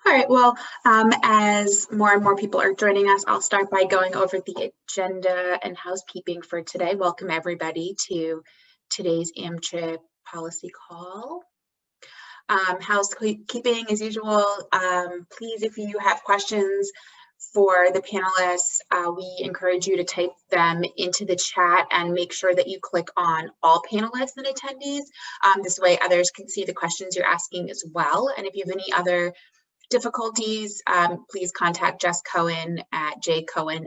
All right, well, as more and more people are joining us, I'll start by going over the agenda and housekeeping for today. Welcome everybody to today's AMCHP policy call. Housekeeping as usual, please, if you have questions for the panelists, we encourage you to type them into the chat and make sure that you click on all panelists and attendees. This way others can see the questions you're asking as well. And if you have any other difficulties, please contact Jess Cohen at jcohen@amchp.org.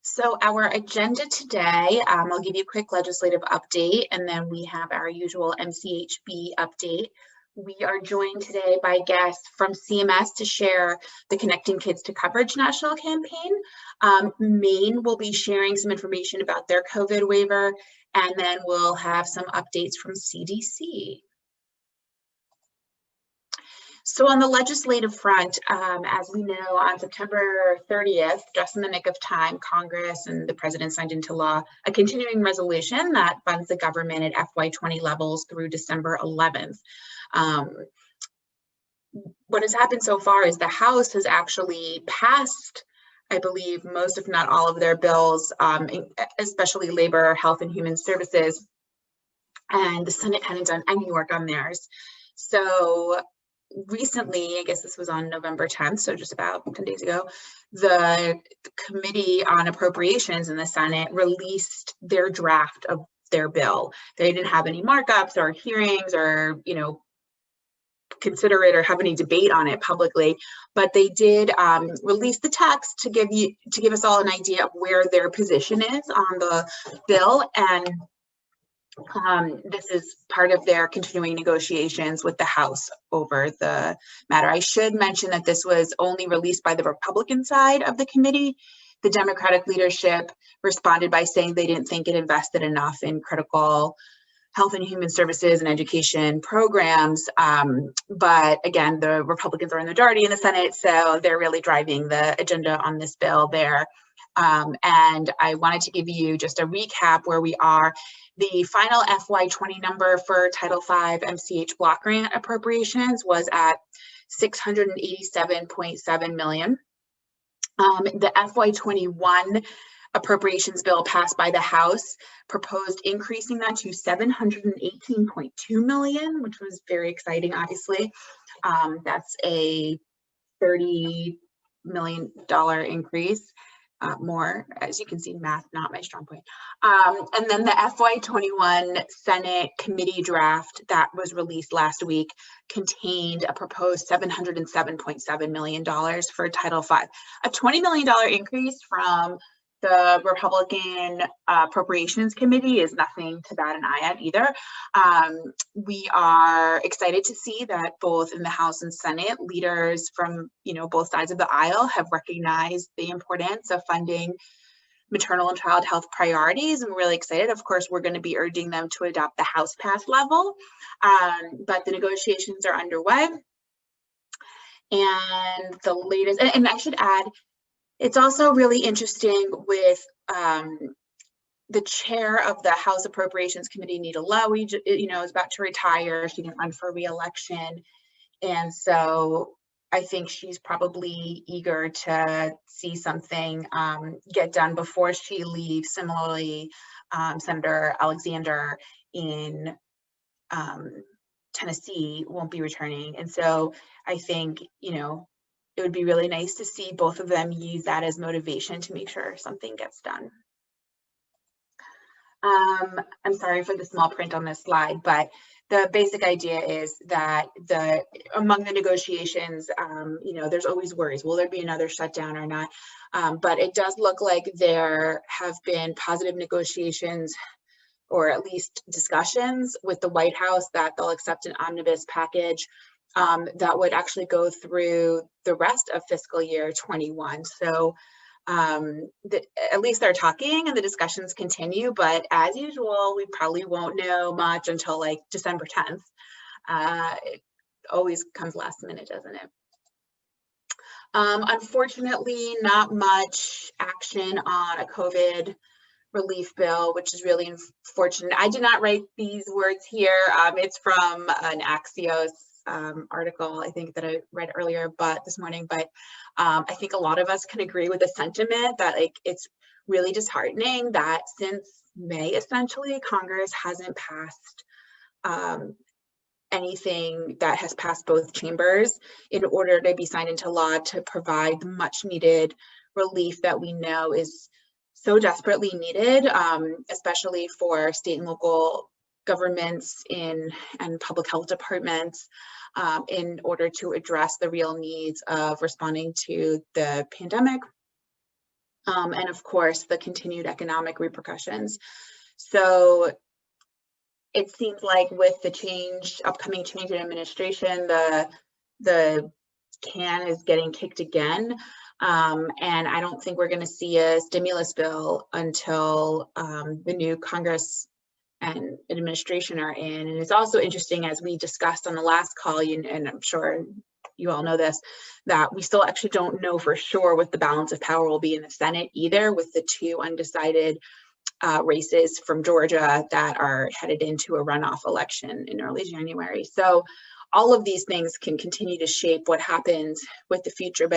So our agenda today, I'll give you a quick legislative update, and then we have our usual MCHB update. We are joined today by guests from CMS to share the Connecting Kids to Coverage national campaign. Maine will be sharing some information about their COVID waiver, and then we'll have some updates from CDC. So on the legislative front, as we know, on September 30th, just in the nick of time, Congress and the President signed into law a continuing resolution that funds the government at FY20 levels through December 11th. What has happened so far is the House has actually passed, I believe, most, if not all, of their bills, especially labor, health, and human services, and the Senate hadn't done any work on theirs. So recently, I guess this was on November 10th, so just about 10 days ago, the Committee on Appropriations in the Senate released their draft of their bill. They didn't have any markups or hearings or, consider it or have any debate on it publicly, but they did release the text to give us all an idea of where their position is on the bill. And this is part of their continuing negotiations with the House over the matter. I should mention that this was only released by the Republican side of the committee. The Democratic leadership responded by saying they didn't think it invested enough in critical health and human services and education programs. But again, the Republicans are in the majority in the Senate, so they're really driving the agenda on this bill there. And I wanted to give you just a recap where we are. The final FY20 number for Title V MCH block grant appropriations was at $687.7 million. The FY21 appropriations bill passed by the House proposed increasing that to $718.2 million, which was very exciting, obviously. That's a $30 million increase. More, as you can see, math, not my strong point. And then the FY21 Senate committee draft that was released last week contained a proposed $707.7 million for Title V. A $20 million increase from the Republican Appropriations Committee is nothing to bat an eye at either. We are excited to see that both in the House and Senate, leaders from both sides of the aisle have recognized the importance of funding maternal and child health priorities. I'm really excited. Of course, we're going to be urging them to adopt the House pass level, but the negotiations are underway. And the latest, and I should add, it's also really interesting with the chair of the House Appropriations Committee, Nita Lowey, is about to retire. She didn't run for re-election. And so I think she's probably eager to see something get done before she leaves. Similarly, Senator Alexander in Tennessee won't be returning. And so I think, it would be really nice to see both of them use that as motivation to make sure something gets done. I'm sorry for the small print on this slide, but the basic idea is that among the negotiations, there's always worries. Will there be another shutdown or not? But it does look like there have been positive negotiations, or at least discussions with the White House that they'll accept an omnibus package that would actually go through the rest of fiscal year 21. So at least they're talking and the discussions continue, but as usual, we probably won't know much until like December 10th. It always comes last minute, doesn't it? Unfortunately, not much action on a COVID relief bill, which is really unfortunate. I did not write these words here. It's from an Axios article, I think, that I read earlier, this morning. But I think a lot of us can agree with the sentiment that it's really disheartening that since May, essentially, Congress hasn't passed anything that has passed both chambers in order to be signed into law to provide the much needed relief that we know is so desperately needed, especially for state and local governments and public health departments, in order to address the real needs of responding to the pandemic, and of course the continued economic repercussions. So it seems like with the upcoming change in administration, the can is getting kicked again. And I don't think we're going to see a stimulus bill until the new Congress and administration are in. And it's also interesting, as we discussed on the last call, and I'm sure you all know this, that we still actually don't know for sure what the balance of power will be in the Senate either, with the two undecided races from Georgia that are headed into a runoff election in early January. So all of these things can continue to shape what happens with the future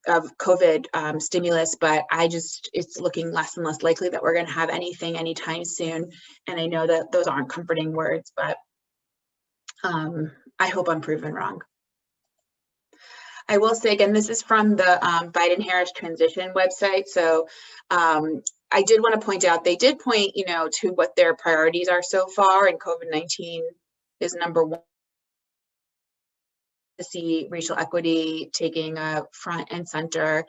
of COVID stimulus, but it's looking less and less likely that we're going to have anything anytime soon. And I know that those aren't comforting words, but I hope I'm proven wrong. I will say again, this is from the Biden-Harris transition website. So I did want to point out, they did point, to what their priorities are so far, and COVID-19 is number one. To see racial equity taking a front and center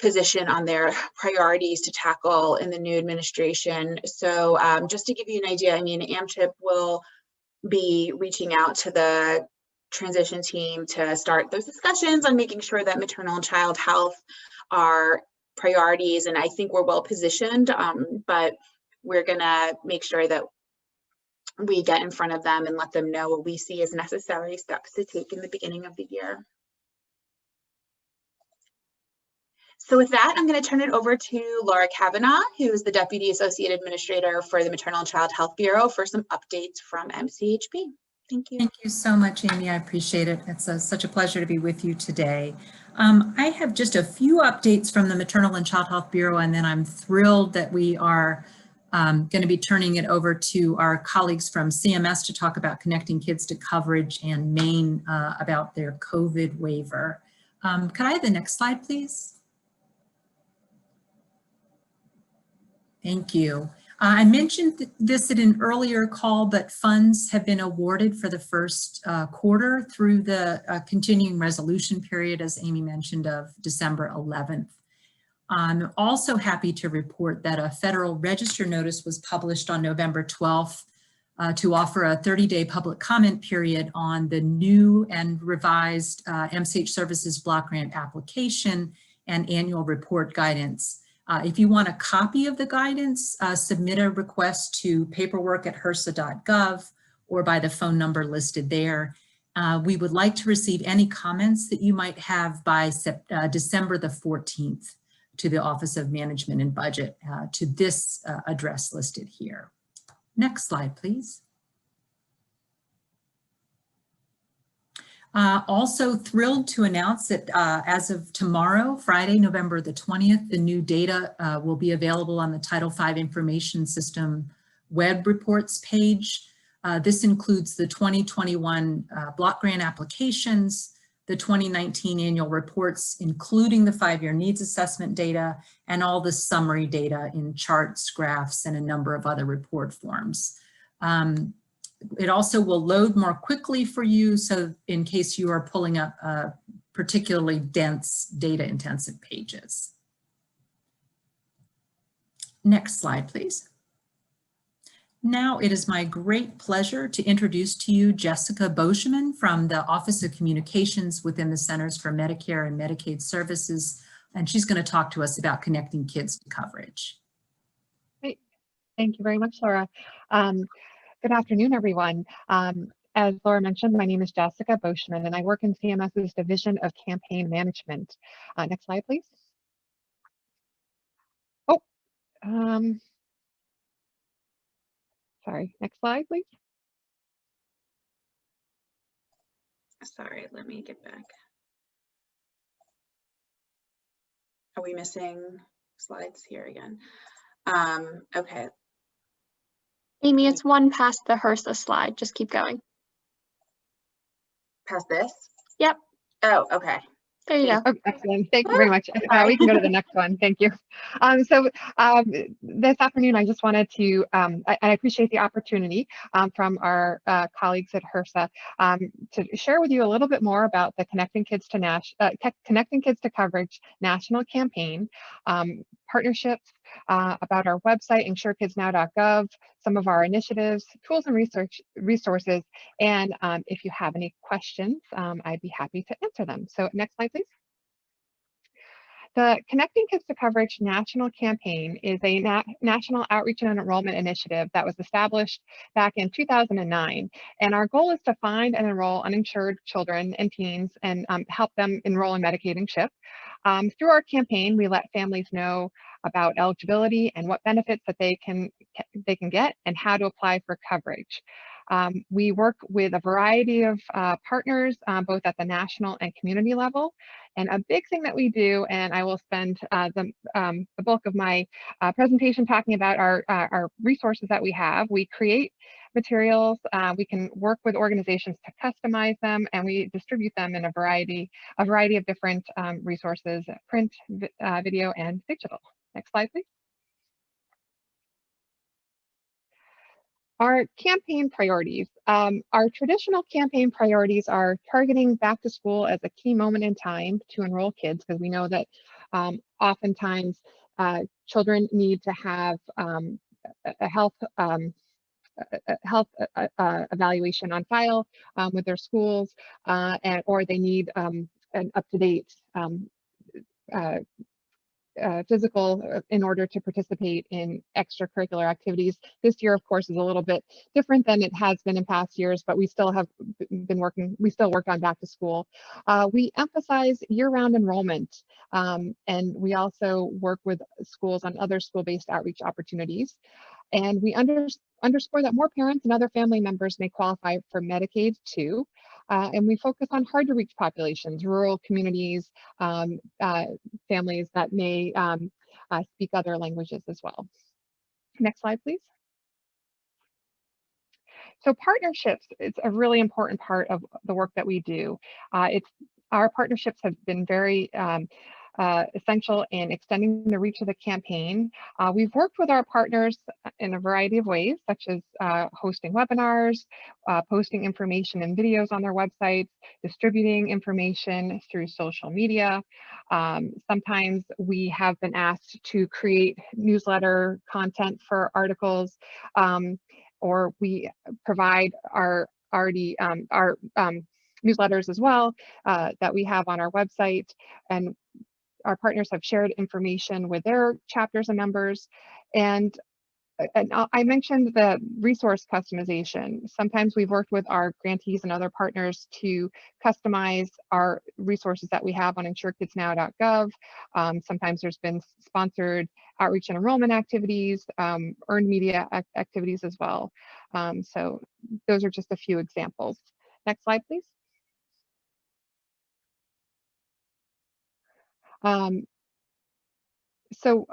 position on their priorities to tackle in the new administration. So just to give you an idea, AMCHP will be reaching out to the transition team to start those discussions on making sure that maternal and child health are priorities. And I think we're well positioned, but we're gonna make sure that we get in front of them and let them know what we see as necessary steps to take in the beginning of the year. So with that, I'm going to turn it over to Laura Kavanaugh, who is the Deputy Associate Administrator for the Maternal and Child Health Bureau, for some updates from MCHB. Thank you. Thank you so much, Amy. I appreciate it. It's such a pleasure to be with you today. I have just a few updates from the Maternal and Child Health Bureau, and then I'm thrilled that we are going to be turning it over to our colleagues from CMS to talk about connecting kids to coverage, and Maine about their COVID waiver. Could I have the next slide, please? Thank you. I mentioned this at an earlier call, but funds have been awarded for the first quarter through the continuing resolution period, as Amy mentioned, of December 11th. I'm also happy to report that a Federal Register notice was published on November 12th to offer a 30-day public comment period on the new and revised MCH Services Block Grant application and annual report guidance. If you want a copy of the guidance, submit a request to paperwork@hrsa.gov or by the phone number listed there. We would like to receive any comments that you might have by December the 14th. To the Office of Management and Budget, to this address listed here. Next slide, please. Also thrilled to announce that as of tomorrow, Friday, November the 20th, the new data will be available on the Title V Information System web reports page. This includes the 2021 block grant applications, the 2019 annual reports, including the 5-year needs assessment data, and all the summary data in charts, graphs, and a number of other report forms. It also will load more quickly for you, so in case you are pulling up particularly dense data-intensive pages. Next slide, please. Now it is my great pleasure to introduce to you Jessica Boschman from the Office of Communications within the Centers for Medicare and Medicaid Services, and she's going to talk to us about connecting kids to coverage. Great. Thank you very much, Laura. Good afternoon, everyone. As Laura mentioned, my name is Jessica Boschman, and I work in CMS's Division of Campaign Management. Next slide, please. Oh, Sorry, next slide, please. Sorry, let me get back. Are we missing slides here again? Okay. Amy, it's one past the HRSA slide. Just keep going. Past this? Yep. Oh, okay. There you go. Oh, excellent. Thank you very much. We can go to the next one. Thank you. This afternoon, I just wanted to, I appreciate the opportunity from our colleagues at HRSA to share with you a little bit more about the Connecting Kids to Coverage national campaign, partnerships, about our website, insurekidsnow.gov, some of our initiatives, tools and resources, and if you have any questions, I'd be happy to answer them. So next slide, please. The Connecting Kids to Coverage national campaign is a national outreach and enrollment initiative that was established back in 2009. And our goal is to find and enroll uninsured children and teens and help them enroll in Medicaid and CHIP. Through our campaign, we let families know about eligibility and what benefits that they can get and how to apply for coverage. We work with a variety of partners, both at the national and community level. And a big thing that we do, and I will spend the bulk of my presentation talking about our resources that we have. We create materials, we can work with organizations to customize them, and we distribute them in a variety of different resources, print, video, and digital. Next slide, please. Our campaign priorities. Our traditional campaign priorities are targeting back to school as a key moment in time to enroll kids, because we know that oftentimes children need to have a health evaluation on file with their schools, or they need an up-to-date physical in order to participate in extracurricular activities. This year, of course, is a little bit different than it has been in past years, but we still work on back to school. We emphasize year-round enrollment, and we also work with schools on other school-based outreach opportunities. And we underscore that more parents and other family members may qualify for Medicaid too. And we focus on hard to reach populations, rural communities, families that may speak other languages as well. Next slide, please. So partnerships, it's a really important part of the work that we do. Our partnerships have been very essential in extending the reach of the campaign. We've worked with our partners in a variety of ways, such as hosting webinars, posting information and videos on their websites, distributing information through social media. Sometimes we have been asked to create newsletter content for articles, or we provide our newsletters as well that we have on our website, and our partners have shared information with their chapters and members. And I mentioned the resource customization. Sometimes we've worked with our grantees and other partners to customize our resources that we have on insurekidsnow.gov. Sometimes there's been sponsored outreach and enrollment activities, earned media activities as well. So those are just a few examples. Next slide, please. Through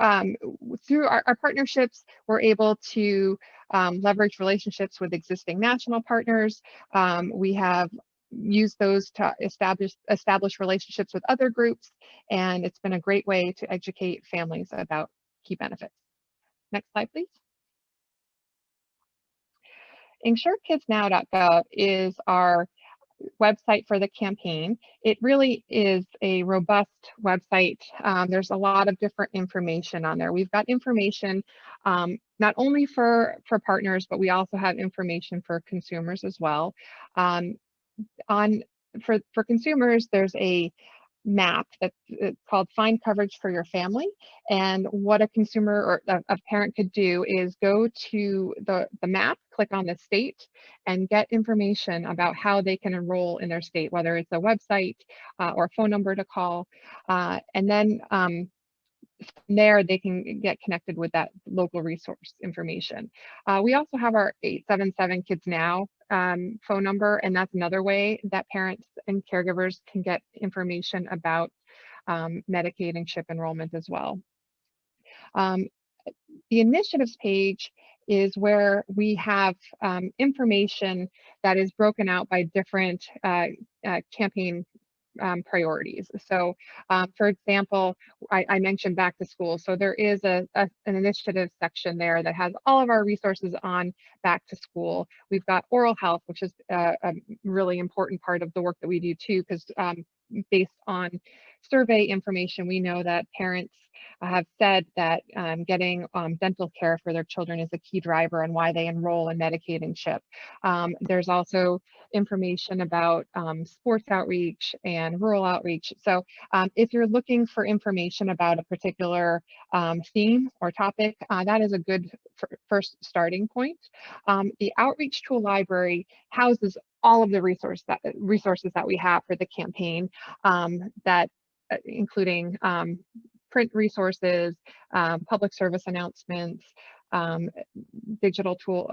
our partnerships, we're able to leverage relationships with existing national partners. We have used those to establish relationships with other groups, and it's been a great way to educate families about key benefits. Next slide, please. insurekidsnow.gov is our website for the campaign. It really is a robust website. There's a lot of different information on there. We've got information not only for partners, but we also have information for consumers as well. For consumers, there's a map that's called Find Coverage for Your Family. And what a consumer or a parent could do is go to the map, click on the state, and get information about how they can enroll in their state, whether it's a website or a phone number to call. And then from there, they can get connected with that local resource information. We also have our 877 Kids Now phone number, and that's another way that parents and caregivers can get information about Medicaid and CHIP enrollment as well. The initiatives page is where we have information that is broken out by different campaign priorities. So for example, I mentioned back to school. So there is an initiative section there that has all of our resources on back to school. We've got oral health, which is a really important part of the work that we do too, because based on survey information, we know that parents have said that getting dental care for their children is a key driver and why they enroll in Medicaid and CHIP. There's also information about sports outreach and rural outreach. So if you're looking for information about a particular theme or topic, that is a good first starting point. The outreach tool library houses all of the resources that we have for the campaign, that including print resources, public service announcements, digital tool,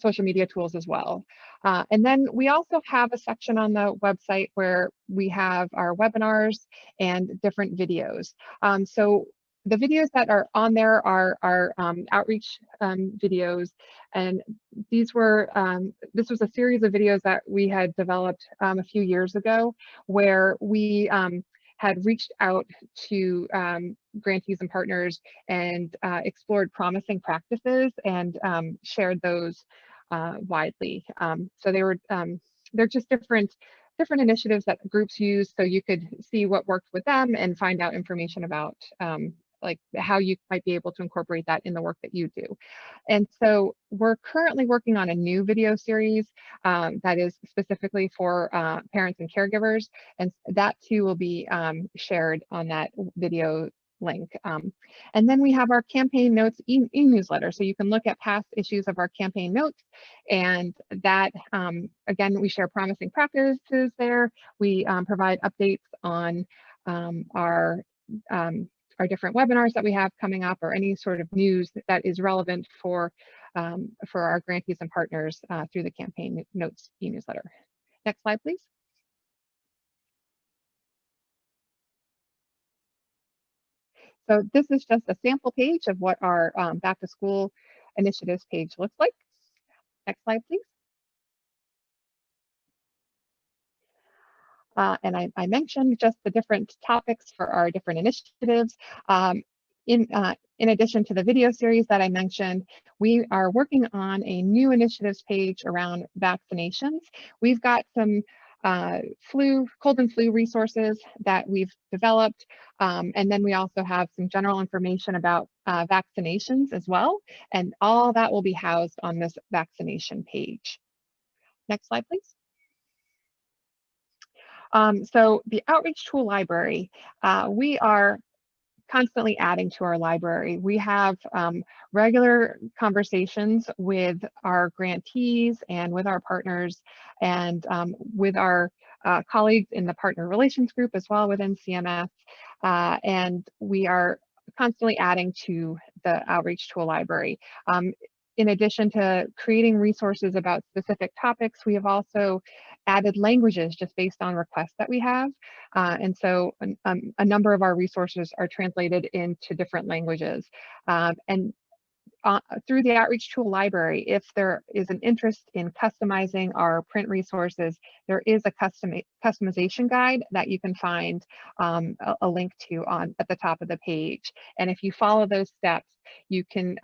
social media tools as well. And then we also have a section on the website where we have our webinars and different videos. So the videos that are on there are our outreach videos, and these were this was a series of videos that we had developed a few years ago, where we had reached out to grantees and partners and explored promising practices and shared those widely. So they were they're just different initiatives that groups use, so you could see what worked with them and find out information about like how you might be able to incorporate that in the work that you do. And so we're currently working on a new video series that is specifically for parents and caregivers, and that too will be shared on that video link. And then we have our campaign notes e-newsletter, so you can look at past issues of our campaign notes, and that again, we share promising practices there. We provide updates on our different webinars that we have coming up, or any sort of news that is relevant for our grantees and partners through the campaign notes e-newsletter. Next slide, please. So this is just a sample page of what our back to school initiatives page looks like. Next slide, please. And I mentioned just the different topics for our different initiatives. In addition to the video series that I mentioned, we are working on a new initiatives page around vaccinations. We've got some cold and flu resources that we've developed. And then we also have some general information about vaccinations as well. And all that will be housed on this vaccination page. Next slide, please. So the outreach tool library, we are constantly adding to our library. We have regular conversations with our grantees and with our partners, and with our colleagues in the partner relations group as well within CMS. And we are constantly adding to the outreach tool library. In addition to creating resources about specific topics, we have also added languages just based on requests that we have. And so a number of our resources are translated into different languages. And through the outreach tool library, if there is an interest in customizing our print resources, there is a customization guide that you can find a link to at the top of the page. And if you follow those steps, you can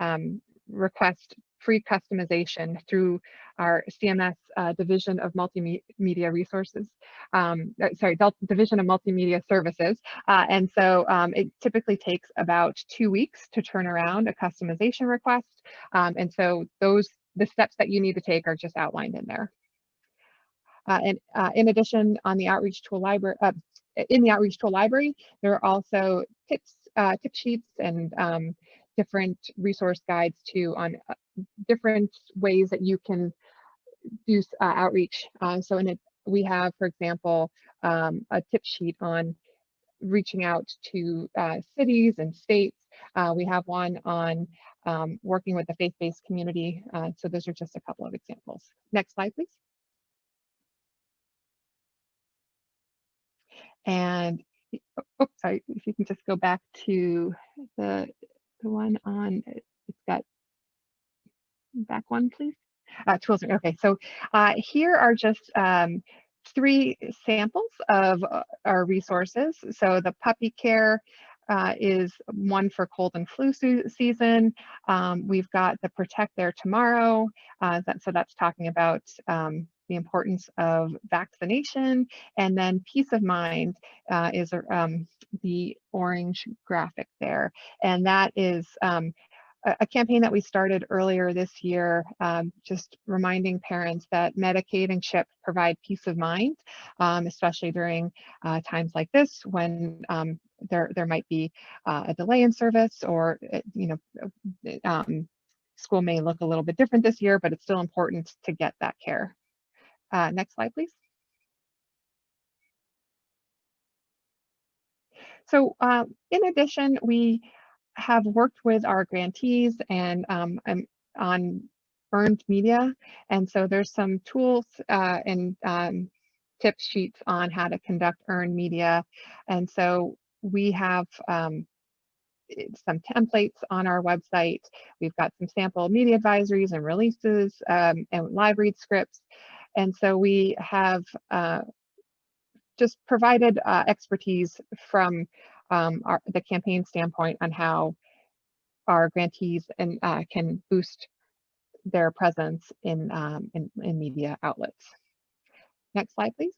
request free customization through our CMS Division of Multimedia Resources, Division of Multimedia Services. And so it typically takes about 2 weeks to turn around a customization request. And so the steps that you need to take are just outlined in there. And in addition, on the outreach tool library, in the outreach tool library, there are also tip sheets and different resource guides too on different ways that you can do outreach. So we have, for example, a tip sheet on reaching out to cities and states. We have one on working with the faith-based community. So those are just a couple of examples. Next slide, please. And oops, sorry, if you can just go back to the one on, it's got back one, please. Tools. Okay, so here are just 3 samples of our resources. So the puppy care is one for cold and flu season. We've got the Protect Their Tomorrow. So that's talking about the importance of vaccination. And then Peace of Mind is the orange graphic there. And that is a campaign that we started earlier this year, just reminding parents that Medicaid and CHIP provide peace of mind, especially during times like this when there might be a delay in service, or school may look a little bit different this year, but it's still important to get that care. Next slide, please. So in addition, we have worked with our grantees and on earned media. And so there's some tools and tip sheets on how to conduct earned media. And so we have some templates on our website. We've got some sample media advisories and releases and live read scripts. And so we have just provided expertise from the campaign standpoint on how our grantees and can boost their presence in media outlets. Next slide, please.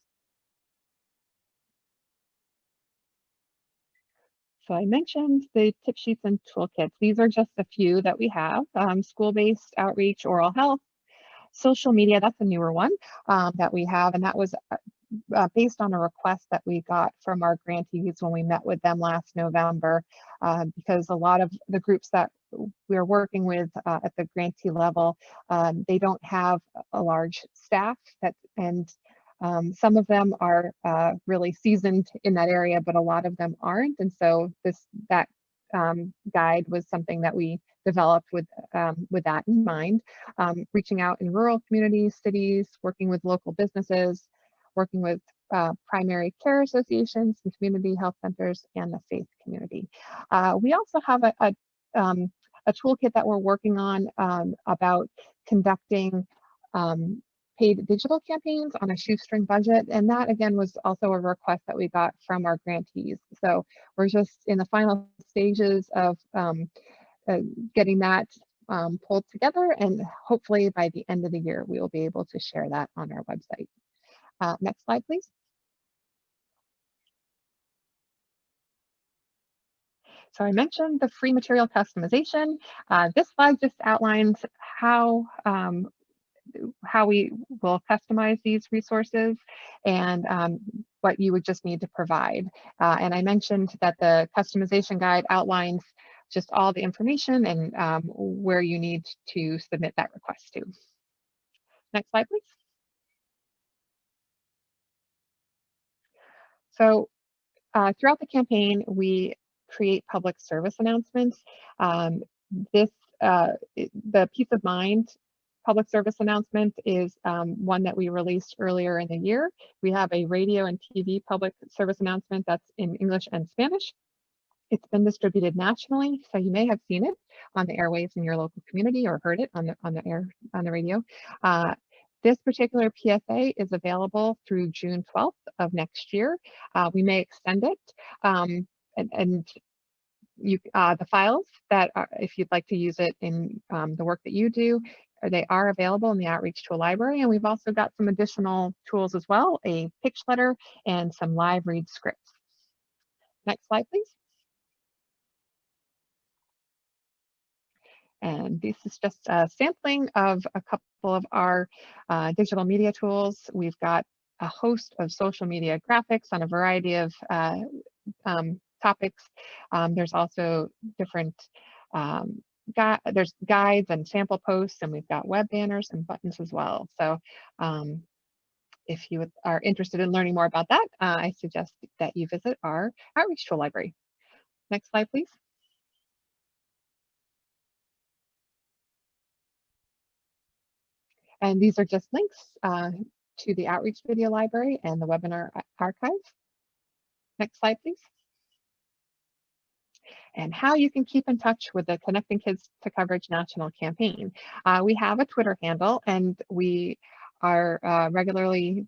So I mentioned the tip sheets and toolkits. These are just a few that we have. School-based outreach, oral health, social media, that's a newer one that we have, and that was based on a request that we got from our grantees when we met with them last November, because a lot of the groups that we're working with at the grantee level, they don't have a large staff, and some of them are really seasoned in that area, but a lot of them aren't. And so that guide was something that we developed with that in mind, reaching out in rural communities, cities, working with local businesses, working with primary care associations and community health centers and the faith community. We also have a toolkit that we're working on about conducting paid digital campaigns on a shoestring budget. And that, again, was also a request that we got from our grantees. So we're just in the final stages of getting that pulled together. And hopefully by the end of the year, we will be able to share that on our website. Next slide, please. So I mentioned the free material customization. This slide just outlines how we will customize these resources and what you would just need to provide. And I mentioned that the customization guide outlines just all the information and where you need to submit that request to. Next slide, please. So throughout the campaign, we create public service announcements. The Peace of Mind public service announcement is one that we released earlier in the year. We have a radio and TV public service announcement that's in English and Spanish. It's been distributed nationally, so you may have seen it on the airwaves in your local community or heard it on the radio. This particular PSA is available through June 12th of next year. We may extend it, and the files that are, if you'd like to use it in the work that you do, they are available in the Outreach to a Library. And we've also got some additional tools as well, a pitch letter and some live read scripts. Next slide, please. And this is just a sampling of a couple of our digital media tools. We've got a host of social media graphics on a variety of topics. There's also different there's guides and sample posts, and we've got web banners and buttons as well. So if you are interested in learning more about that, I suggest that you visit our outreach tool library. Next slide, please. And these are just links to the outreach video library and the webinar archive. Next slide, please. And how you can keep in touch with the Connecting Kids to Coverage National campaign. We have a Twitter handle, and we are regularly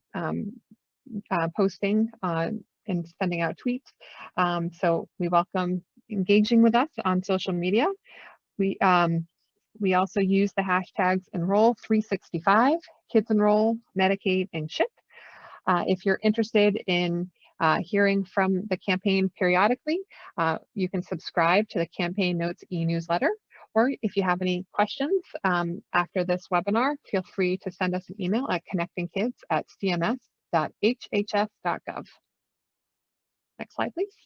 posting and sending out tweets. So we welcome engaging with us on social media. We also use the hashtags Enroll365, Kids Enroll, Medicaid, and CHIP. If you're interested in hearing from the campaign periodically, you can subscribe to the Campaign Notes e-newsletter. Or if you have any questions after this webinar, feel free to send us an email at connectingkids@cms.hhs.gov. Next slide, please.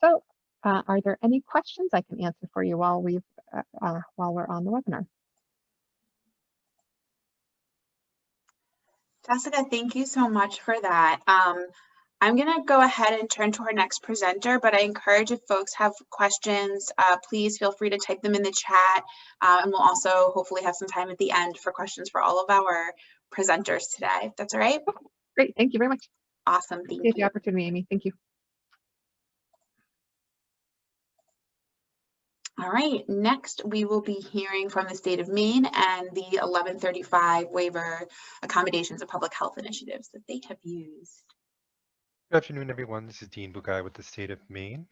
So are there any questions I can answer for you while we're on the webinar? Jessica, thank you so much for that. I'm going to go ahead and turn to our next presenter, but I encourage if folks have questions, please feel free to type them in the chat. And we'll also hopefully have some time at the end for questions for all of our presenters today, if that's all right. Great, thank you very much. Awesome, thank you. Appreciate the opportunity, Amy, thank you. All right, next we will be hearing from the state of Maine and the 1135 waiver accommodations of public health initiatives that they have used. Good afternoon, everyone. This is Dean Bugai with the state of Maine.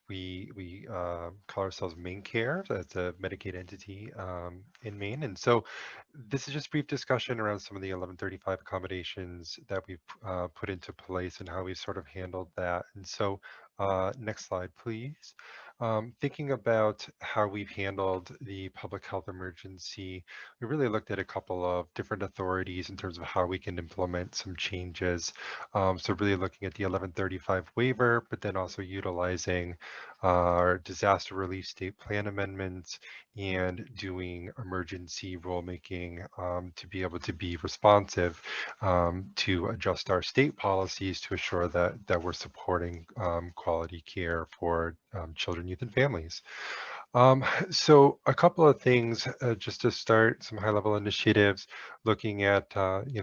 We call ourselves Maine Care. That's a Medicaid entity in Maine. And so this is just a brief discussion around some of the 1135 accommodations that we've put into place and how we've sort of handled that. And so next slide, please. Thinking about how we've handled the public health emergency, we really looked at a couple of different authorities in terms of how we can implement some changes. So really looking at the 1135 waiver, but then also utilizing our disaster relief state plan amendments and doing emergency rulemaking to be able to be responsive to adjust our state policies to assure that we're supporting quality care for children, youth, and families. So a couple of things just to start, some high-level initiatives, looking at,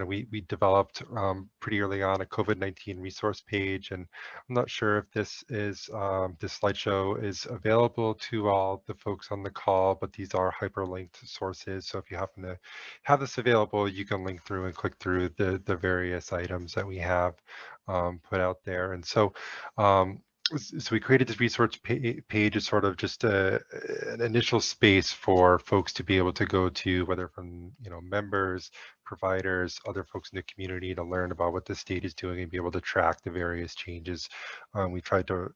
we developed pretty early on a COVID-19 resource page, and I'm not sure if this slideshow is available to all the folks on the call, but these are hyperlinked sources. So if you happen to have this available, you can link through and click through the various items that we have put out there. And so we created this resource page as sort of just an initial space for folks to be able to go to, whether from members, providers, other folks in the community, to learn about what the state is doing and be able to track the various changes. We tried to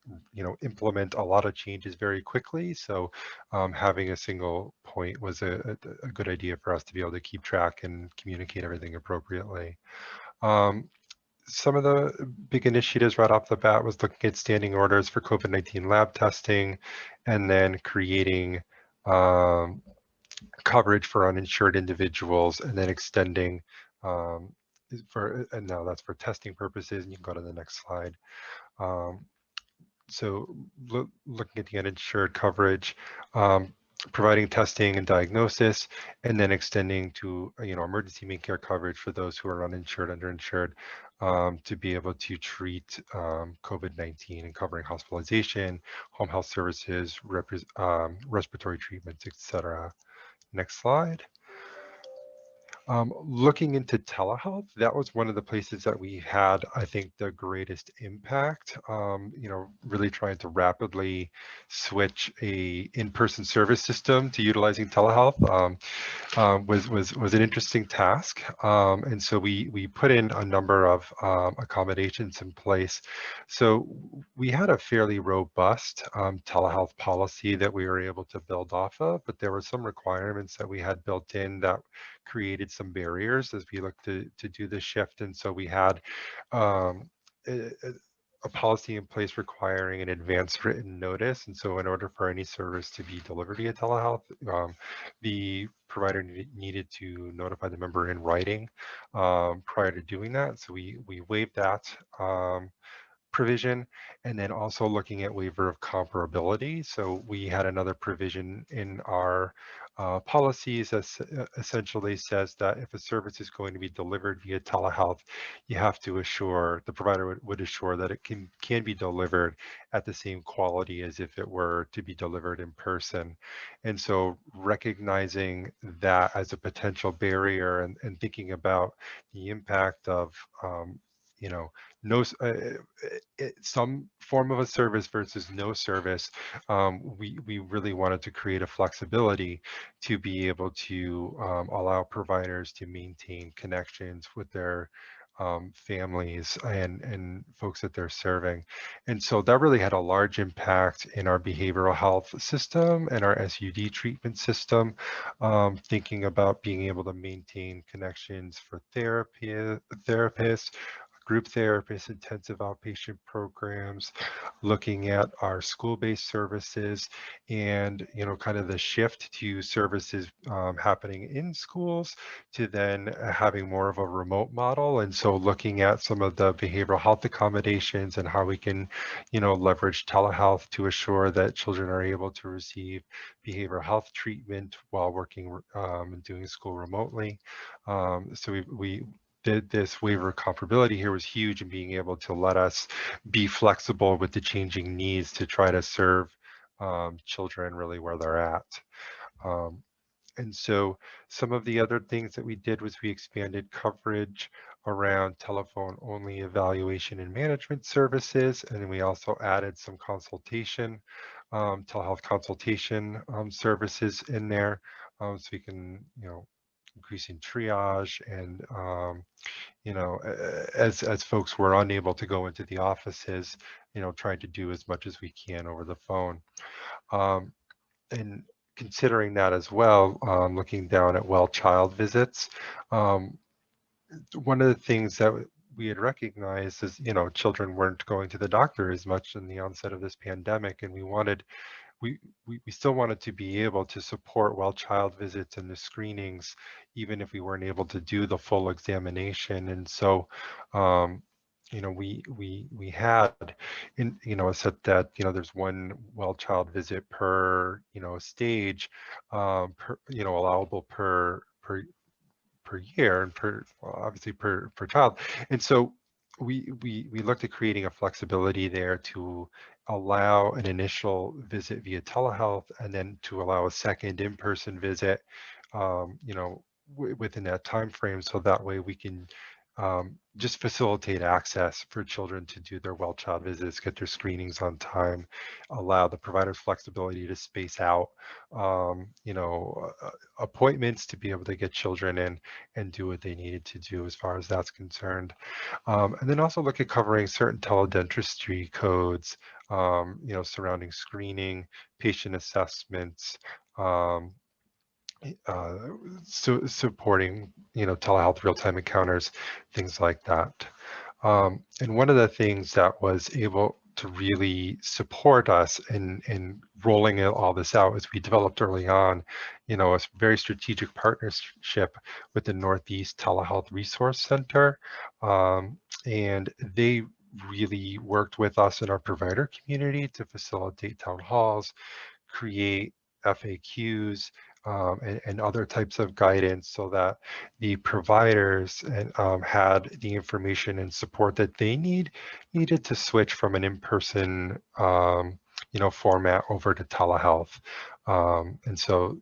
implement a lot of changes very quickly, so having a single point was a good idea for us to be able to keep track and communicate everything appropriately. Some of the big initiatives right off the bat was looking at standing orders for COVID-19 lab testing, and then creating coverage for uninsured individuals, and then extending and now that's for testing purposes, and you can go to the next slide. So looking at the uninsured coverage, providing testing and diagnosis, and then extending to emergency main care coverage for those who are uninsured, underinsured, to be able to treat COVID-19, and covering hospitalization, home health services, respiratory treatments, etc. Next slide. Looking into telehealth, that was one of the places that we had, I think, the greatest impact. Really trying to rapidly switch a in-person service system to utilizing telehealth was an interesting task. And so we put in a number of accommodations in place. So we had a fairly robust telehealth policy that we were able to build off of, but there were some requirements that we had built in that created some barriers as we looked to do the shift. And so we had a policy in place requiring an advance written notice. And so in order for any service to be delivered via telehealth, the provider needed to notify the member in writing prior to doing that. So we waived that provision, and then also looking at waiver of comparability. So we had another provision in our policies that essentially says that if a service is going to be delivered via telehealth, you have to assure, the provider would assure that it can be delivered at the same quality as if it were to be delivered in person. And so recognizing that as a potential barrier and thinking about the impact of you know, no, some form of a service versus no service, we really wanted to create a flexibility to be able to allow providers to maintain connections with their families and folks that they're serving. And so that really had a large impact in our behavioral health system and our SUD treatment system, thinking about being able to maintain connections for therapists, group therapists, intensive outpatient programs, looking at our school-based services, and kind of the shift to services happening in schools to then having more of a remote model. And so looking at some of the behavioral health accommodations and how we can leverage telehealth to assure that children are able to receive behavioral health treatment while working and doing school remotely. So we did this waiver of comparability here was huge in being able to let us be flexible with the changing needs to try to serve children really where they're at. And so some of the other things that we did was we expanded coverage around telephone only evaluation and management services. And then we also added some consultation, telehealth consultation services in there. So we can, increasing triage and as folks were unable to go into the offices, trying to do as much as we can over the phone. And considering that as well, looking down at well-child visits, one of the things that we had recognized is, children weren't going to the doctor as much in the onset of this pandemic, and we still wanted to be able to support well-child visits and the screenings, even if we weren't able to do the full examination. And so, we had said that there's one well-child visit per stage, allowable per year and obviously per child. And so we looked at creating a flexibility there to allow an initial visit via telehealth and then to allow a second in-person visit within that time frame, so that way we can just facilitate access for children to do their well-child visits, get their screenings on time, allow the providers flexibility to space out appointments to be able to get children in and do what they needed to do as far as that's concerned. And then also look at covering certain teledentistry codes, surrounding screening, patient assessments, supporting, telehealth real-time encounters, things like that. And one of the things that was able to really support us in rolling all this out is we developed early on, a very strategic partnership with the Northeast Telehealth Resource Center. And they really worked with us in our provider community to facilitate town halls, create FAQs, and other types of guidance, so that the providers had the information and support that they needed to switch from an in-person format over to telehealth. And so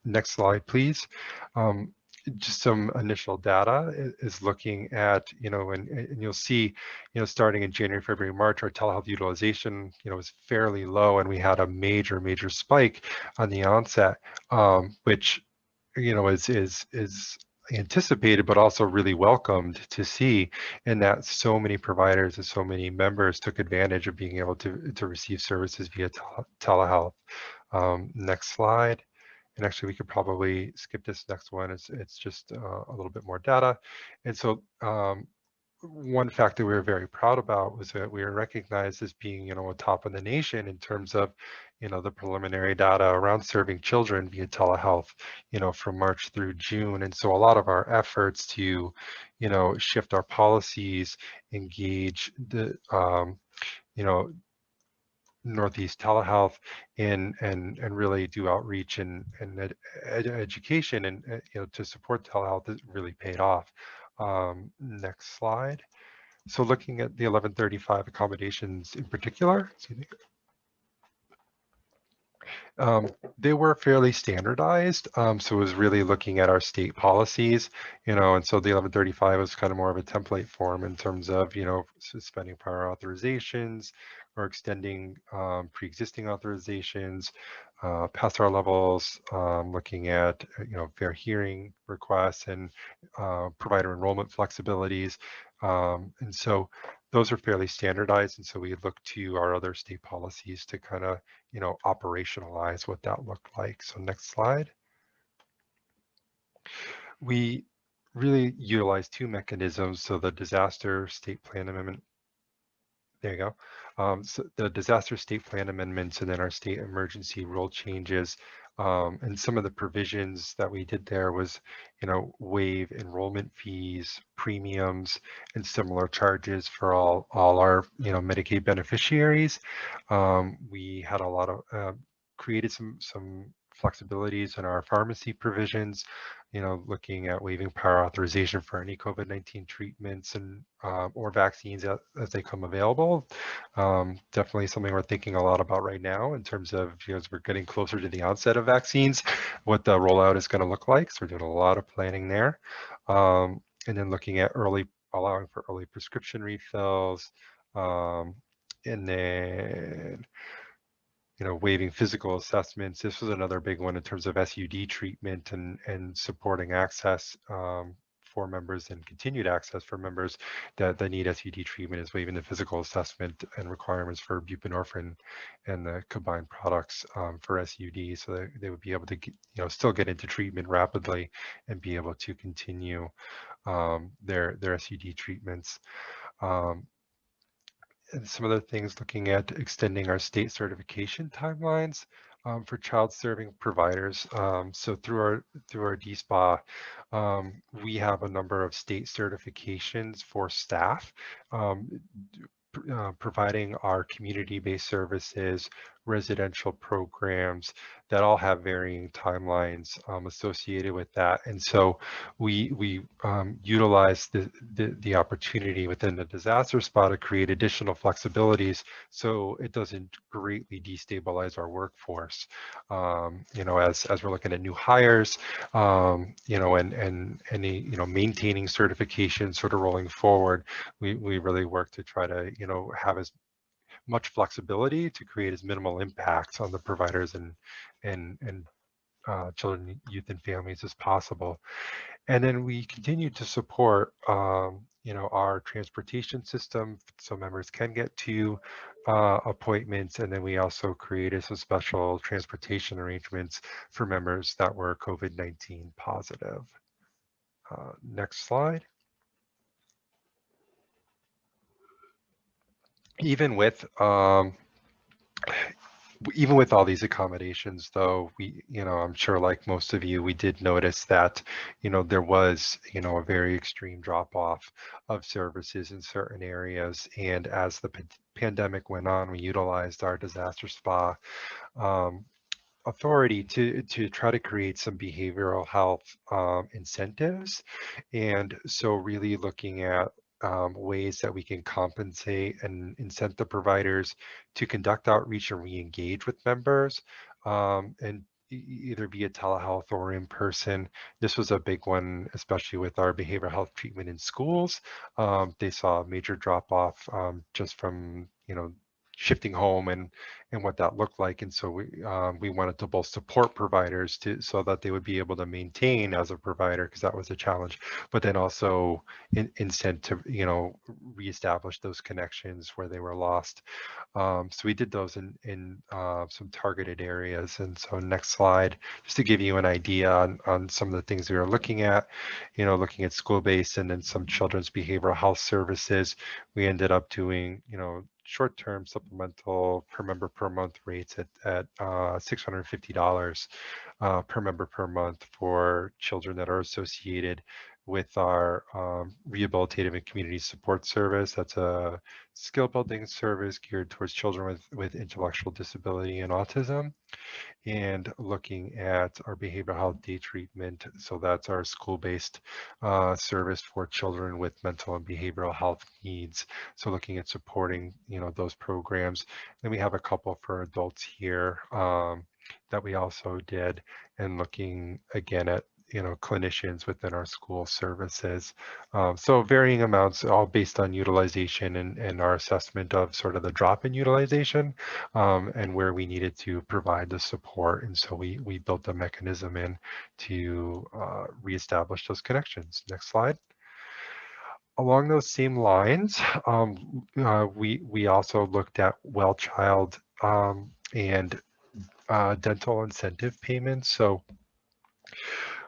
next slide, please. Just some initial data is looking at, and you'll see, starting in January, February, March, our telehealth utilization, was fairly low, and we had a major spike on the onset, which, is anticipated, but also really welcomed to see, in that so many providers and so many members took advantage of being able to receive services via telehealth. Next slide. And actually, we could probably skip this next one. It's just a little bit more data. And so one fact that we were very proud about was that we were recognized as being, on top of the nation in terms of, the preliminary data around serving children via telehealth, from March through June. And so a lot of our efforts to, shift our policies, engage the, Northeast telehealth and really do outreach and education and to support telehealth has really paid off. Next slide. So looking at the 1135 accommodations in particular, excuse me, they were fairly standardized. So it was really looking at our state policies, and so the 1135 was kind of more of a template form in terms of, suspending prior authorizations or extending pre-existing authorizations, PASR levels, looking at, fair hearing requests and provider enrollment flexibilities. And so those are fairly standardized. And so we look to our other state policies to kind of, operationalize what that looked like. So next slide. We really utilize two mechanisms. So the disaster state plan amendment, there you go. So the disaster state plan amendments and then our state emergency rule changes. And some of the provisions that we did there was, waive enrollment fees, premiums, and similar charges for all our, Medicaid beneficiaries. We had a lot of created some flexibilities in our pharmacy provisions, looking at waiving prior authorization for any COVID-19 treatments and or vaccines as they come available. Definitely something we're thinking a lot about right now in terms of, as we're getting closer to the onset of vaccines, what the rollout is going to look like. So we're doing a lot of planning there. And then looking at allowing for early prescription refills, and then waiving physical assessments. This was another big one in terms of SUD treatment and supporting access for members and continued access for members that need SUD treatment, is waiving the physical assessment and requirements for buprenorphine and the combined products for SUD, so that they would be able to still get into treatment rapidly and be able to continue their SUD treatments. And some other things, looking at extending our state certification timelines for child serving providers. So through our DSPA, we have a number of state certifications for staff, providing our community-based services, residential programs that all have varying timelines associated with that. And so we utilize the opportunity within the disaster SPA to create additional flexibilities so it doesn't greatly destabilize our workforce. As we're looking at new hires, and any, maintaining certification sort of rolling forward, we really work to try to, have as much flexibility to create as minimal impacts on the providers and children, youth, and families as possible. And then we continue to support, our transportation system so members can get to appointments. And then we also created some special transportation arrangements for members that were COVID-19 positive. Next slide. Even with all these accommodations, though, I'm sure, like most of you, we did notice that, there was, a very extreme drop off of services in certain areas. And as the pandemic went on, we utilized our disaster SPA authority to try to create some behavioral health incentives. And so really looking at ways that we can compensate and incent the providers to conduct outreach and re-engage with members, and either via telehealth or in person. This was a big one, especially with our behavioral health treatment in schools. They saw a major drop off just from, shifting home and what that looked like. And so we wanted to both support providers so that they would be able to maintain as a provider, because that was a challenge, but then also incent to, reestablish those connections where they were lost. So we did those in some targeted areas. And so next slide, just to give you an idea on some of the things we were looking at, looking at school-based and then some children's behavioral health services. We ended up doing, short-term supplemental per member per month rates at $650 per member per month for children that are associated with our rehabilitative and community support service. That's a skill building service geared towards children with intellectual disability and autism. And looking at our behavioral health day treatment. So that's our school-based service for children with mental and behavioral health needs. So looking at supporting, those programs. Then we have a couple for adults here that we also did, and looking again at clinicians within our school services. So varying amounts, all based on utilization and our assessment of sort of the drop in utilization and where we needed to provide the support. And so we built a mechanism in to reestablish those connections. Next slide. Along those same lines, we also looked at well child and dental incentive payments. So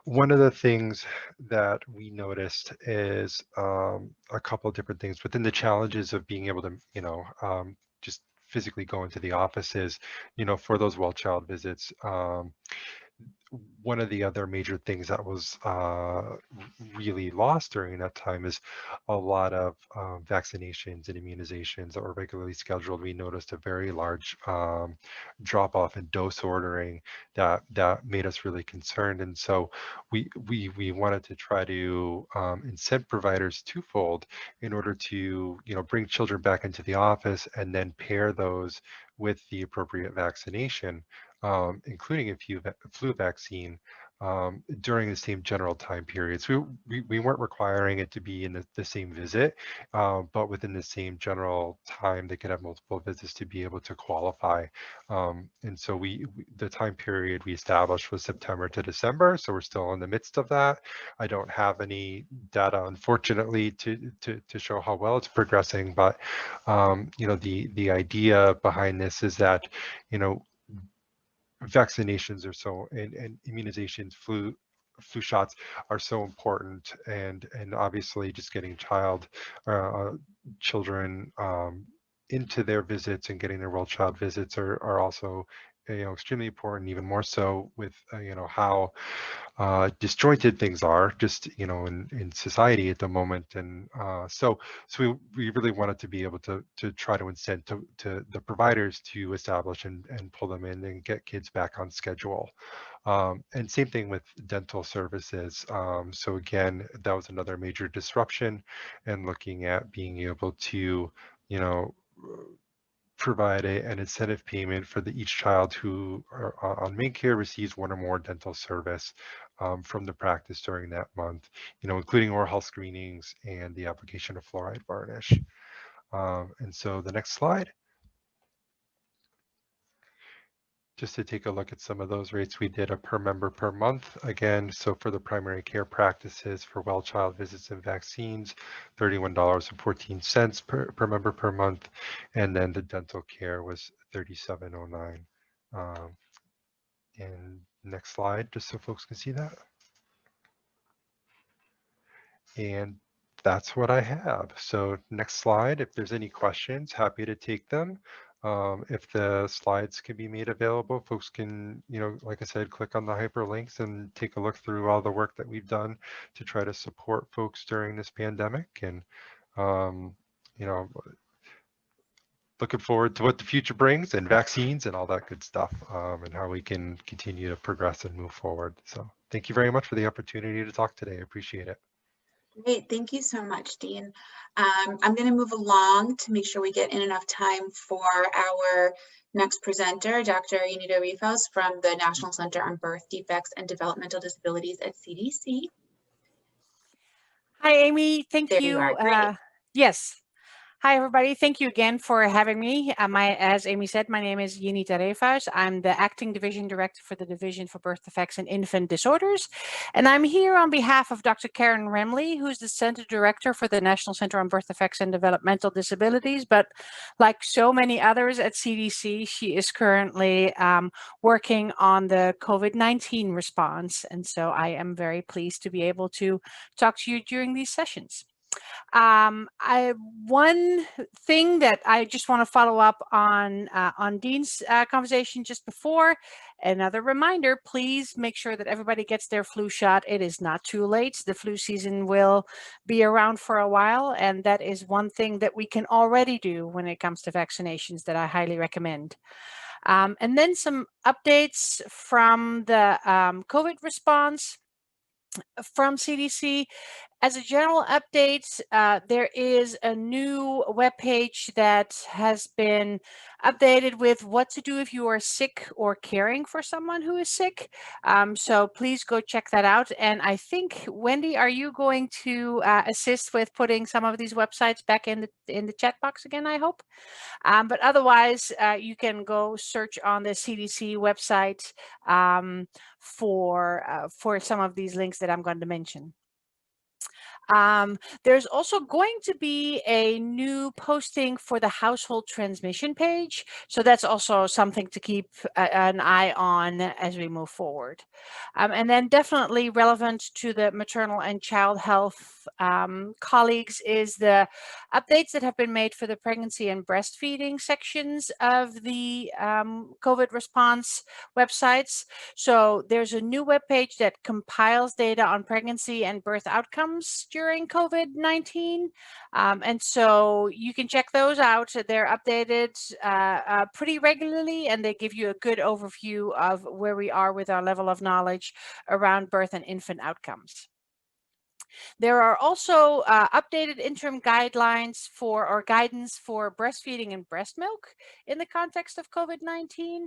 one of the things that we noticed is a couple of different things within the challenges of being able to, just physically go into the offices, for those well child visits. One of the other major things that was really lost during that time is a lot of vaccinations and immunizations that were regularly scheduled. We noticed a very large drop off in dose ordering that made us really concerned. And so we wanted to try to incent providers twofold in order to bring children back into the office and then pair those with the appropriate vaccination. Including a flu vaccine during the same general time period. So we weren't requiring it to be in the same visit, but within the same general time, they could have multiple visits to be able to qualify. And so the time period we established was September to December. So we're still in the midst of that. I don't have any data, unfortunately, to show how well it's progressing, but the idea behind this is that, vaccinations are so and immunizations, flu shots are so important, and obviously just getting children into their visits and getting their well child visits are also extremely important, even more so with how disjointed things are just in society at the moment. And so we really wanted to be able to try to incent to the providers to establish and pull them in and get kids back on schedule. And same thing with dental services. So again, that was another major disruption, and looking at being able to provide an incentive payment for each child who on main care receives one or more dental service from the practice during that month, including oral health screenings and the application of fluoride varnish. And so the next slide. Just to take a look at some of those rates, we did a per member per month again. So for the primary care practices for well child visits and vaccines, $31.14 per member per month. And then the dental care was $37.09. And next slide, just so folks can see that. And that's what I have. So next slide, if there's any questions, happy to take them. If the slides can be made available, folks can, like I said, click on the hyperlinks and take a look through all the work that we've done to try to support folks during this pandemic. And, looking forward to what the future brings and vaccines and all that good stuff, and how we can continue to progress and move forward. So thank you very much for the opportunity to talk today. I appreciate it. Great, thank you so much, Dean. I'm going to move along to make sure we get in enough time for our next presenter, Dr. Yanida Rifos from the National Center on Birth Defects and Developmental Disabilities at CDC. Hi, Amy. Thank There you. you are. Great. Yes. Hi, everybody. Thank you again for having me. As Amy said, my name is Yini Tarefas. I'm the Acting Division Director for the Division for Birth Defects and Infant Disorders. And I'm here on behalf of Dr. Karen Remley, who's the Center Director for the National Center on Birth Defects and Developmental Disabilities. But like so many others at CDC, she is currently working on the COVID-19 response. And so I am very pleased to be able to talk to you during these sessions. One thing that I just want to follow up on Dean's conversation just before, another reminder, please make sure that everybody gets their flu shot. It is not too late. The flu season will be around for a while, and that is one thing that we can already do when it comes to vaccinations that I highly recommend. And then some updates from the COVID response from CDC. As a general update, there is a new webpage that has been updated with what to do if you are sick or caring for someone who is sick. So please go check that out. And I think, Wendy, are you going to assist with putting some of these websites back in the chat box again, I hope? But otherwise, you can go search on the CDC website for some of these links that I'm going to mention. There's also going to be a new posting for the household transmission page. So that's also something to keep an eye on as we move forward. And then definitely relevant to the maternal and child health colleagues is the updates that have been made for the pregnancy and breastfeeding sections of the COVID response websites. So there's a new webpage that compiles data on pregnancy and birth outcomes during COVID-19. And so you can check those out. They're updated pretty regularly, and they give you a good overview of where we are with our level of knowledge around birth and infant outcomes. There are also updated interim guidelines or guidance for breastfeeding and breast milk in the context of COVID-19.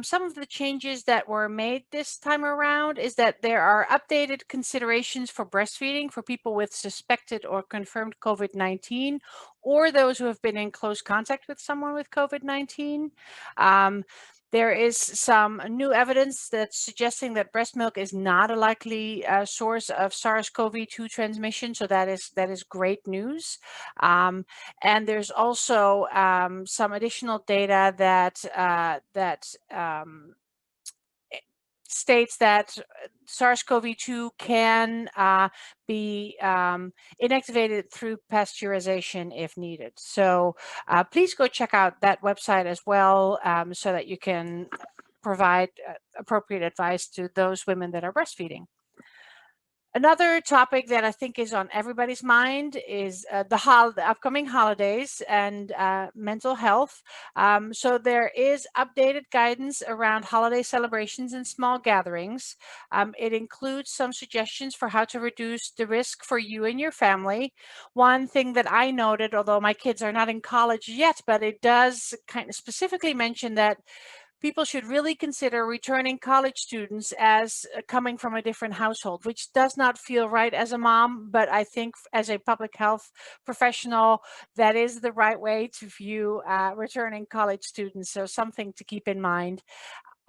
Some of the changes that were made this time around is that there are updated considerations for breastfeeding for people with suspected or confirmed COVID-19 or those who have been in close contact with someone with COVID-19. There is some new evidence that's suggesting that breast milk is not a likely source of SARS-CoV-2 transmission, so that is great news. And there's also some additional data that states that SARS-CoV-2 can be inactivated through pasteurization if needed. So please go check out that website as well so that you can provide appropriate advice to those women that are breastfeeding. Another topic that I think is on everybody's mind is the upcoming holidays and mental health. So there is updated guidance around holiday celebrations and small gatherings. It includes some suggestions for how to reduce the risk for you and your family. One thing that I noted, although my kids are not in college yet, but it does kind of specifically mention that people should really consider returning college students as coming from a different household, which does not feel right as a mom, but I think as a public health professional, that is the right way to view returning college students. So something to keep in mind.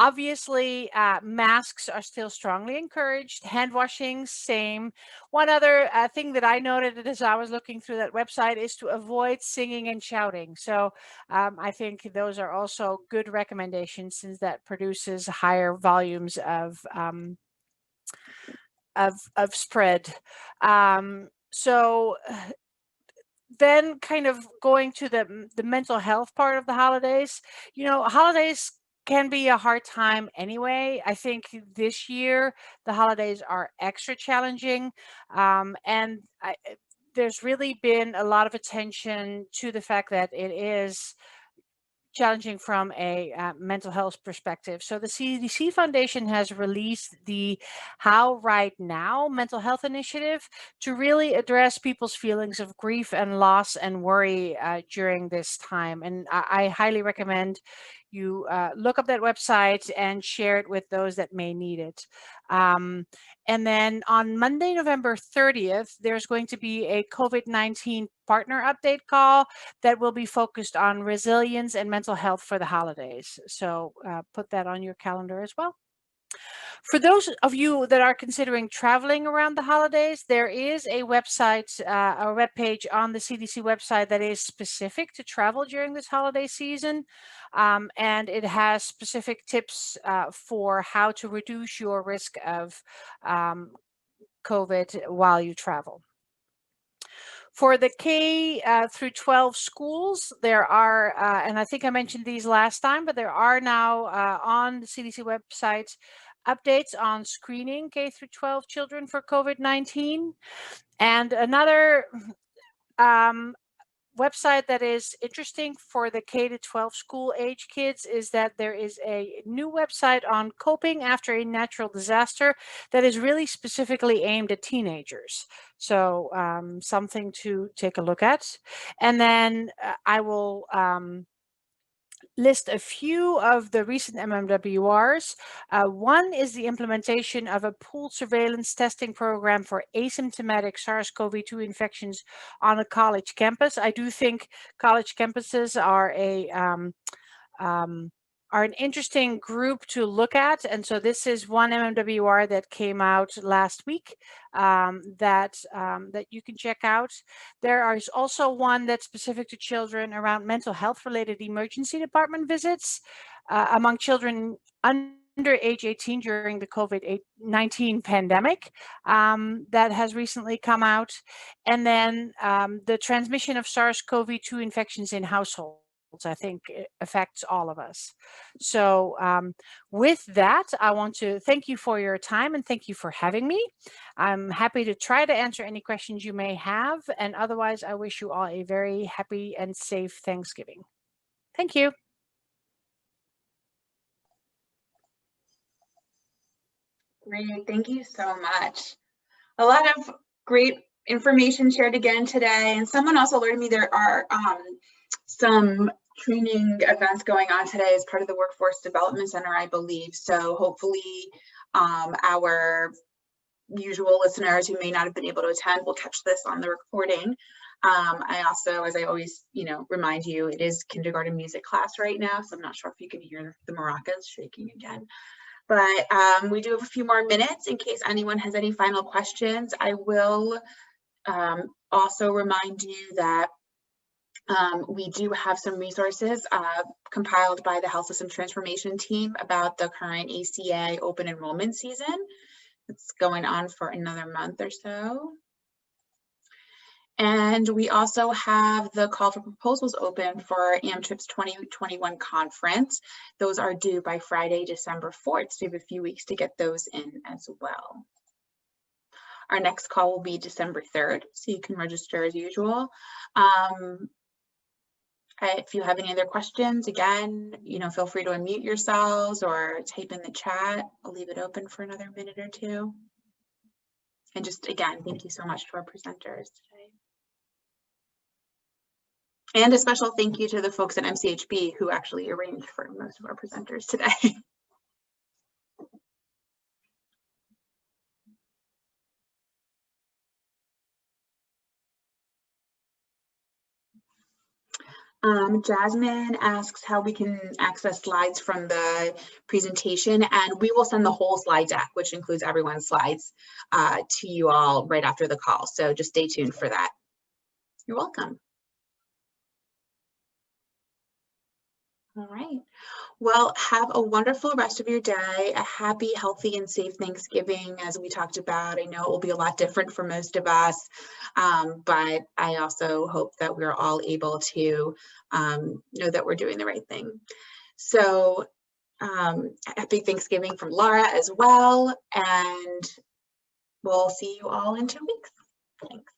Obviously, masks are still strongly encouraged. Hand washing, same. One other thing that I noted as I was looking through that website is to avoid singing and shouting. So I think those are also good recommendations since that produces higher volumes of spread. So then kind of going to the mental health part of the holidays, holidays can be a hard time anyway. I think this year the holidays are extra challenging, and there's really been a lot of attention to the fact that it is challenging from a mental health perspective. So the CDC Foundation has released the How Right Now mental health initiative to really address people's feelings of grief and loss and worry during this time. And I highly recommend you look up that website and share it with those that may need it. And then on Monday, November 30th, there's going to be a COVID-19 partner update call that will be focused on resilience and mental health for the holidays. So put that on your calendar as well. For those of you that are considering traveling around the holidays, there is a website, a webpage on the CDC website that is specific to travel during this holiday season. And it has specific tips for how to reduce your risk of COVID while you travel. For the K through 12 schools, there are, and I think I mentioned these last time, but there are now on the CDC website updates on screening K through 12 children for COVID-19. And another website that is interesting for the K to 12 school age kids is that there is a new website on coping after a natural disaster that is really specifically aimed at teenagers. So something to take a look at. And then I will list a few of the recent MMWRs. One is the implementation of a pooled surveillance testing program for asymptomatic SARS-CoV-2 infections on a college campus. I do think college campuses are an interesting group to look at. And so this is one MMWR that came out last week that you can check out. There is also one that's specific to children around mental health related emergency department visits among children under age 18 during the COVID-19 pandemic that has recently come out. And then the transmission of SARS-CoV-2 infections in households. I think it affects all of us. So with that, I want to thank you for your time and thank you for having me. I'm happy to try to answer any questions you may have. And otherwise, I wish you all a very happy and safe Thanksgiving. Thank you. Great, thank you so much. A lot of great information shared again today. And someone also alerted me there are some training events going on today as part of the Workforce Development Center, I believe. So hopefully our usual listeners who may not have been able to attend will catch this on the recording. I also, as I always, remind you, it is kindergarten music class right now, so I'm not sure if you can hear the maracas shaking again. But we do have a few more minutes in case anyone has any final questions. I will also remind you that we do have some resources compiled by the Health System Transformation team about the current ACA open enrollment season. It's going on for another month or so. And we also have the call for proposals open for AMCHP's 2021 conference. Those are due by Friday, December 4th, so we have a few weeks to get those in as well. Our next call will be December 3rd, so you can register as usual. If you have any other questions, again, feel free to unmute yourselves or type in the chat. I'll leave it open for another minute or two. And just again, thank you so much to our presenters today. And a special thank you to the folks at MCHB who actually arranged for most of our presenters today. Jasmine asks how we can access slides from the presentation, and we will send the whole slide deck, which includes everyone's slides, to you all right after the call. So just stay tuned for that. You're welcome. All right. Well, have a wonderful rest of your day, a happy, healthy, and safe Thanksgiving, as we talked about. I know it will be a lot different for most of us, but I also hope that we're all able to know that we're doing the right thing. So happy Thanksgiving from Laura as well, and we'll see you all in 2 weeks. Thanks.